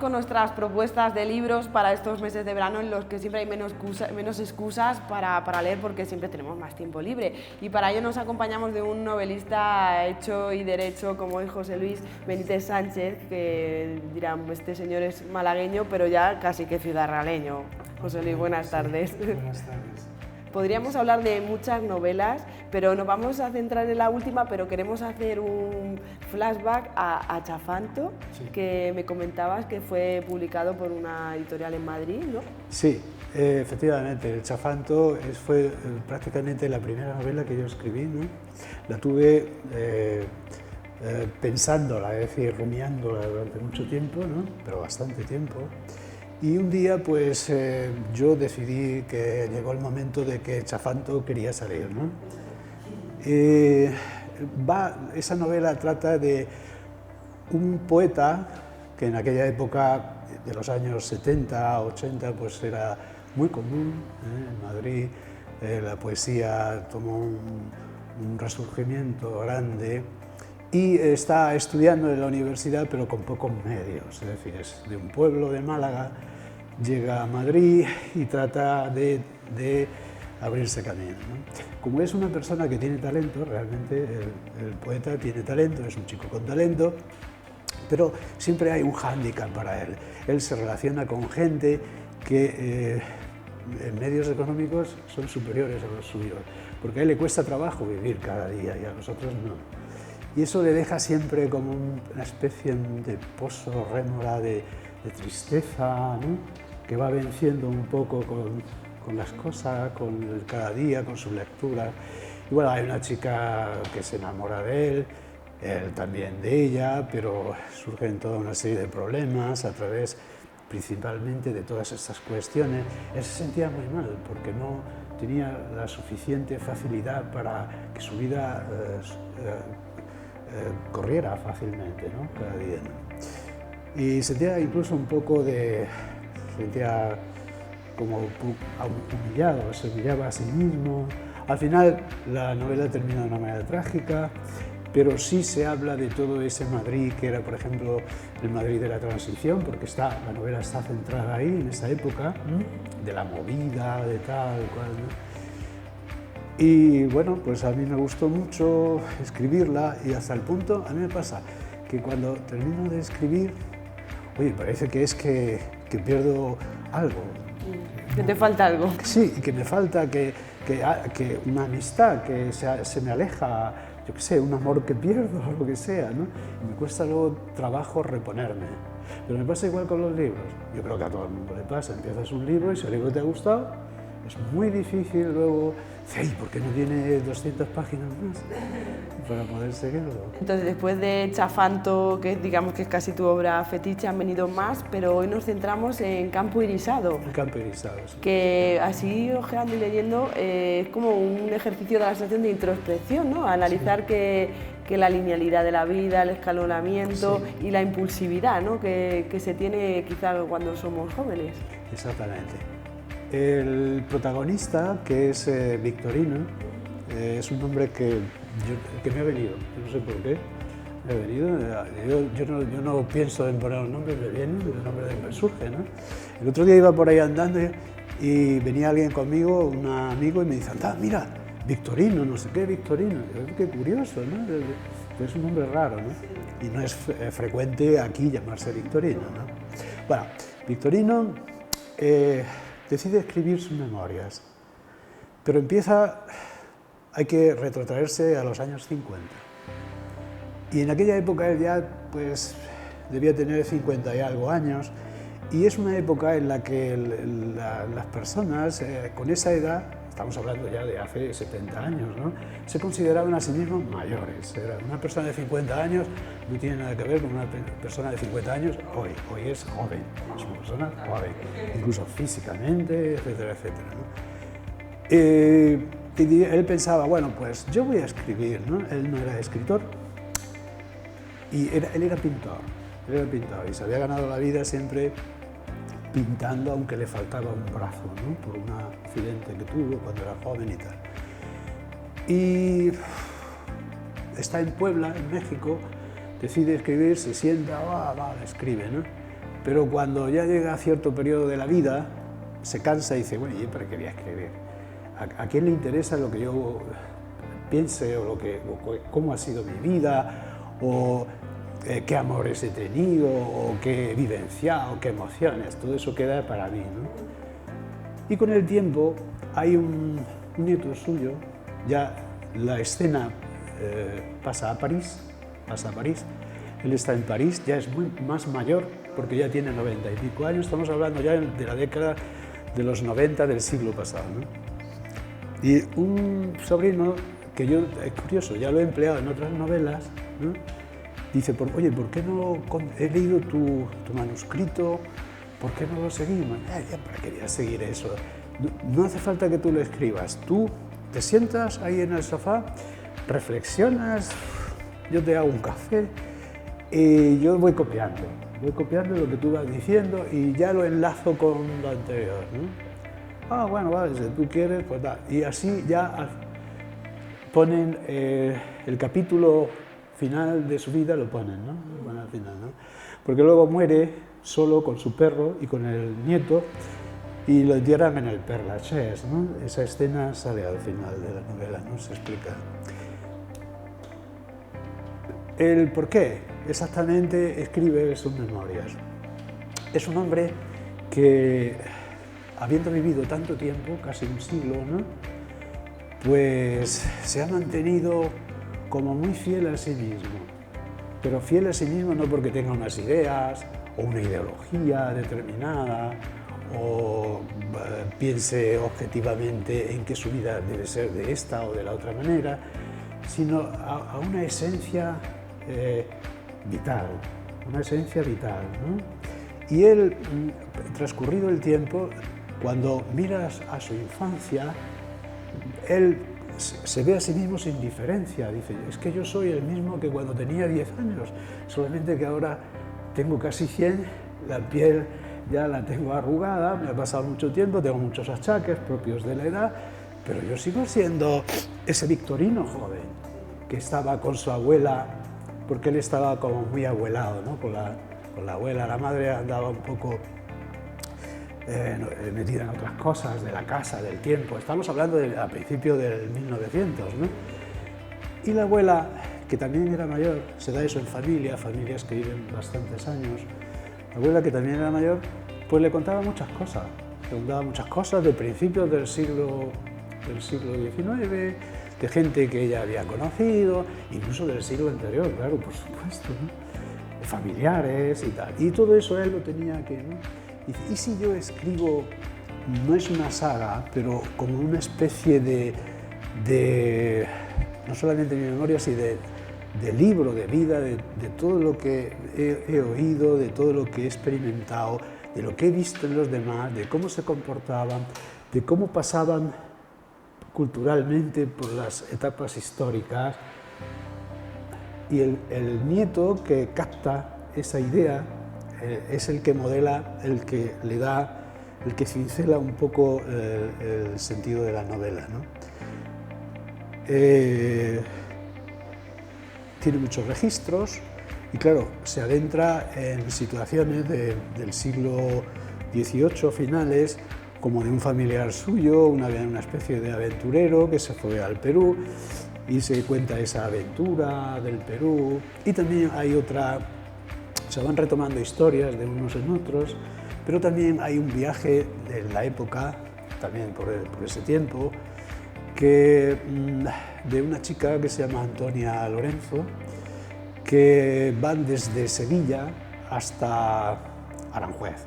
con nuestras propuestas de libros para estos meses de verano en los que siempre hay menos excusas para leer porque siempre tenemos más tiempo libre. Y para ello nos acompañamos de un novelista hecho y derecho como es José Luis Benítez Sánchez, que dirán, este señor es malagueño, pero ya casi que ciudadraleño. José Luis, buenas tardes. Buenas tardes. Podríamos hablar de muchas novelas, pero nos vamos a centrar en la última, pero queremos hacer un flashback a Chafanto, sí, que me comentabas que fue publicado por una editorial en Madrid, ¿no? Sí, efectivamente, Chafanto fue prácticamente la primera novela que yo escribí, ¿no? La tuve pensándola, es decir, rumiándola durante mucho tiempo, ¿no? Pero bastante tiempo. Y un día, pues, yo decidí que llegó el momento de que Chafanto quería salir, ¿no? Esa novela trata de un poeta que en aquella época de los años 70, 80, pues era muy común, en Madrid. La poesía tomó un resurgimiento grande y está estudiando en la universidad, pero con pocos medios, es decir, es de un pueblo de Málaga, llega a Madrid y trata de abrirse camino, ¿no? Como es una persona que tiene talento, realmente el poeta tiene talento, es un chico con talento, pero siempre hay un hándicap para él. Él se relaciona con gente que en medios económicos son superiores a los suyos, porque a él le cuesta trabajo vivir cada día y a nosotros no. Y eso le deja siempre como una especie de pozo, rémora de tristeza, ¿no? Que va venciendo un poco con las cosas, con el cada día, con su lectura. Y bueno, hay una chica que se enamora de él también de ella, pero surgen toda una serie de problemas a través principalmente de todas estas cuestiones. Él se sentía muy mal porque no tenía la suficiente facilidad para que su vida corriera fácilmente, ¿no? Cada día, ¿no? Y sentía incluso un poco sentía como humillado, se humillaba a sí mismo. Al final la novela termina de una manera trágica, pero sí se habla de todo ese Madrid que era, por ejemplo, el Madrid de la transición, porque la novela está centrada ahí, en esa época, de la movida, de tal cual, ¿no? Y bueno, pues a mí me gustó mucho escribirla y hasta el punto, a mí me pasa que cuando termino de escribir, oye, parece que pierdo algo. ¿Que te falta algo? Sí, que me falta que una amistad que se me aleja, yo qué sé, un amor que pierdo o lo que sea, ¿no? Y me cuesta luego trabajo reponerme. Pero me pasa igual con los libros. Yo creo que a todo el mundo le pasa. Empiezas un libro y si el libro te ha gustado, es muy difícil luego, ¿por qué no tiene 200 páginas más para poder seguirlo? Entonces, después de Chafanto, que digamos que es casi tu obra fetiche, han venido más, pero hoy nos centramos en Campo Irisado. En Campo Irisado, sí. Que así, ojeando y leyendo, es como un ejercicio de la sensación de introspección, ¿no? Analizar sí, que la linealidad de la vida, el escalonamiento sí, y la impulsividad, ¿no? que se tiene quizá cuando somos jóvenes. Exactamente. El protagonista, que es Victorino, es un nombre que me ha venido, yo no sé por qué, me ha venido. Yo no pienso en poner un nombre, me viene, el nombre me surge, ¿no? El otro día iba por ahí andando y venía alguien conmigo, un amigo, y me dice, anda, mira, Victorino, no sé qué, Victorino. Yo, qué curioso, ¿no? Es un nombre raro, ¿no? Y no es frecuente aquí llamarse Victorino, ¿no? Bueno, Victorino decide escribir sus memorias, pero hay que retrotraerse a los años 50. Y en aquella época él ya pues, debía tener 50 y algo años, y es una época en la que las personas con esa edad, estamos hablando ya de hace 70 años, ¿no? Se consideraban a sí mismos mayores. Una persona de 50 años no tiene nada que ver con una persona de 50 años hoy. Hoy es joven, es una persona joven, incluso físicamente, etcétera, etcétera, ¿no? Y él pensaba, bueno, pues yo voy a escribir, ¿no? Él no era escritor, y él era pintor, y se había ganado la vida siempre pintando, aunque le faltaba un brazo, ¿no? Por un accidente que tuvo cuando era joven y tal. Y está en Puebla, en México, decide escribir, se sienta, escribe, ¿no? pero cuando ya llega a cierto periodo de la vida, se cansa y dice, bueno, ¿y para qué voy a escribir? ¿A quién le interesa lo que yo piense o cómo ha sido mi vida o qué amores he tenido o qué he vivenciado, qué emociones? Todo eso queda para mí, ¿no? Y con el tiempo hay un nieto suyo, ya la escena pasa a París, él está en París, ya es más mayor porque ya tiene 90 y pico años, estamos hablando ya de la década de los 90 del siglo pasado, ¿no? Y un sobrino, que yo, es curioso, ya lo he empleado en otras novelas, ¿no? Dice, oye, ¿por qué no he leído tu manuscrito? ¿Por qué no lo seguimos? ¿Para qué voy a seguir eso? No hace falta que tú lo escribas, tú te sientas ahí en el sofá, reflexionas, yo te hago un café y yo voy copiando lo que tú vas diciendo y ya lo enlazo con lo anterior, ¿no? Ah, bueno, vale, si tú quieres, pues da. Y así ya ponen el capítulo final de su vida, lo ponen, ¿no? Bueno, al final, ¿no? Porque luego muere solo con su perro y con el nieto y lo entierran en el Père Lachaise, ¿no? Esa escena sale al final de la novela, ¿no? Se explica. El por qué exactamente escribe sus memorias. Es un hombre que, habiendo vivido tanto tiempo, casi un siglo, ¿no? Pues se ha mantenido como muy fiel a sí mismo. Pero fiel a sí mismo no porque tenga unas ideas o una ideología determinada o piense objetivamente en que su vida debe ser de esta o de la otra manera, sino a una esencia vital, una esencia vital, ¿no? Y él, transcurrido el tiempo, cuando miras a su infancia, él se ve a sí mismo sin diferencia. Dice, es que yo soy el mismo que cuando tenía 10 años, solamente que ahora tengo casi 100, la piel ya la tengo arrugada, me ha pasado mucho tiempo, tengo muchos achaques propios de la edad, pero yo sigo siendo ese Victorino joven que estaba con su abuela, porque él estaba como muy abuelado, ¿no? Con la abuela, la madre andaba un poco metida en otras cosas, de la casa, del tiempo. Estamos hablando a principios del 1900, ¿no? Y la abuela, que también era mayor, se da eso en familias que viven bastantes años, la abuela, que también era mayor, pues le contaba muchas cosas de principios del siglo XIX, de gente que ella había conocido, incluso del siglo anterior, claro, por supuesto, ¿no? Familiares y tal. Y todo eso él lo tenía que, ¿no? ¿Y si yo escribo, no es una saga, pero como una especie de no solamente mi memoria, sino de libro de vida, de todo lo que he oído, de todo lo que he experimentado, de lo que he visto en los demás, de cómo se comportaban, de cómo pasaban culturalmente por las etapas históricas? Y el nieto que capta esa idea es el que modela, el que le da, el que cincela un poco el sentido de la novela, ¿no? Tiene muchos registros y, claro, se adentra en situaciones del siglo XVIII finales, como de un familiar suyo, una especie de aventurero que se fue al Perú y se cuenta esa aventura del Perú. Y también hay se van retomando historias de unos en otros, pero también hay un viaje en la época, también por ese tiempo, de una chica que se llama Antonia Lorenzo, que van desde Sevilla hasta Aranjuez,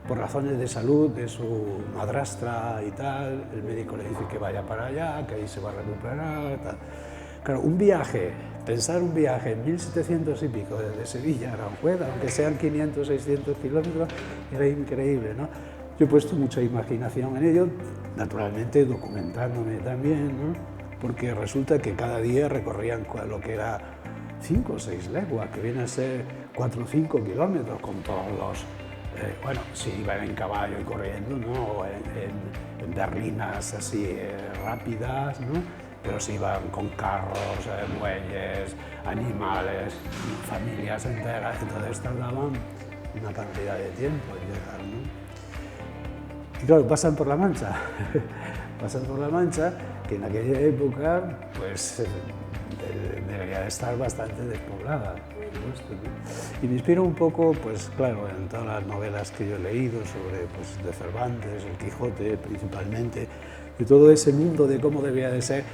por razones de salud de su madrastra y tal. El médico le dice que vaya para allá, que ahí se va a recuperar, tal. Claro, pensar un viaje en 1700 y pico desde Sevilla a Aranjuez, aunque sean 500, 600 kilómetros, era increíble, ¿no? Yo he puesto mucha imaginación en ello, naturalmente documentándome también, ¿no? Porque resulta que cada día recorrían lo que era 5 o 6 leguas, que vienen a ser 4 o 5 kilómetros con todos los... bueno, si iban en caballo y corriendo, ¿no? En berlinas así rápidas, ¿no? Pero se iban con carros, muelles, animales, familias enteras, entonces tardaban una cantidad de tiempo en llegar, ¿no? Y claro, pasan por La Mancha, pasan por La Mancha, que en aquella época pues debería de estar bastante despoblada, por supuesto, ¿no? Y me inspiro un poco, pues claro, en todas las novelas que yo he leído sobre pues, de Cervantes, el Quijote principalmente, de todo ese mundo de cómo debía de ser.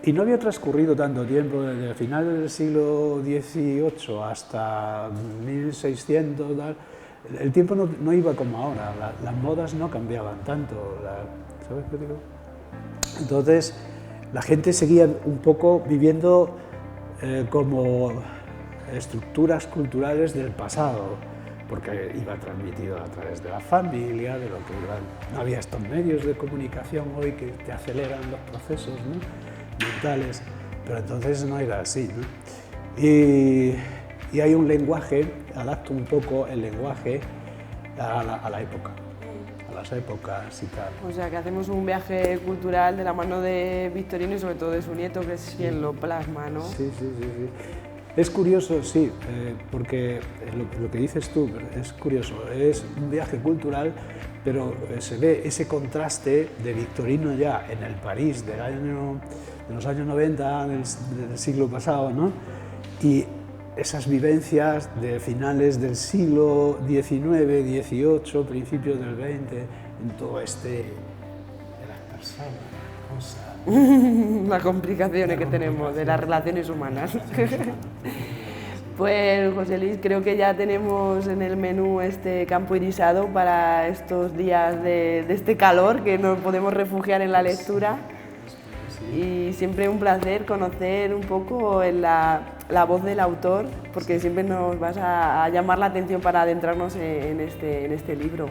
Y no había transcurrido tanto tiempo, desde el final del siglo XVIII hasta 1600, tal. El tiempo no iba como ahora, las modas no cambiaban tanto, ¿sabes qué digo? Entonces, la gente seguía un poco viviendo como estructuras culturales del pasado, porque iba transmitido a través de la familia, de lo que iba. No había estos medios de comunicación hoy que te aceleran los procesos, ¿no? Mentales, pero entonces no era así, ¿no? Y hay un lenguaje, adapto un poco el lenguaje a la época, a las épocas y tal. O sea, que hacemos un viaje cultural de la mano de Victorino y sobre todo de su nieto, que es quien lo plasma, ¿no? Sí, sí, sí, sí. Es curioso, sí, porque lo que dices tú es curioso, es un viaje cultural, pero se ve ese contraste de Victorino ya en el París de los años 90 del siglo pasado, ¿no? Y esas vivencias de finales del siglo XIX, XVIII, principios del XX, en todo este de las personas, cosas. Las complicaciones que tenemos de las relaciones humanas. Pues José Luis, creo que ya tenemos en el menú este campo irisado para estos días de este calor, que nos podemos refugiar en la lectura. Y siempre un placer conocer un poco la voz del autor, porque siempre nos vas a llamar la atención para adentrarnos en este libro.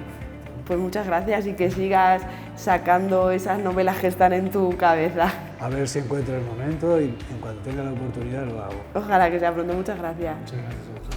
Pues muchas gracias y que sigas sacando esas novelas que están en tu cabeza. A ver si encuentro el momento y en cuanto tenga la oportunidad lo hago. Ojalá que sea pronto. Muchas gracias. Muchas gracias.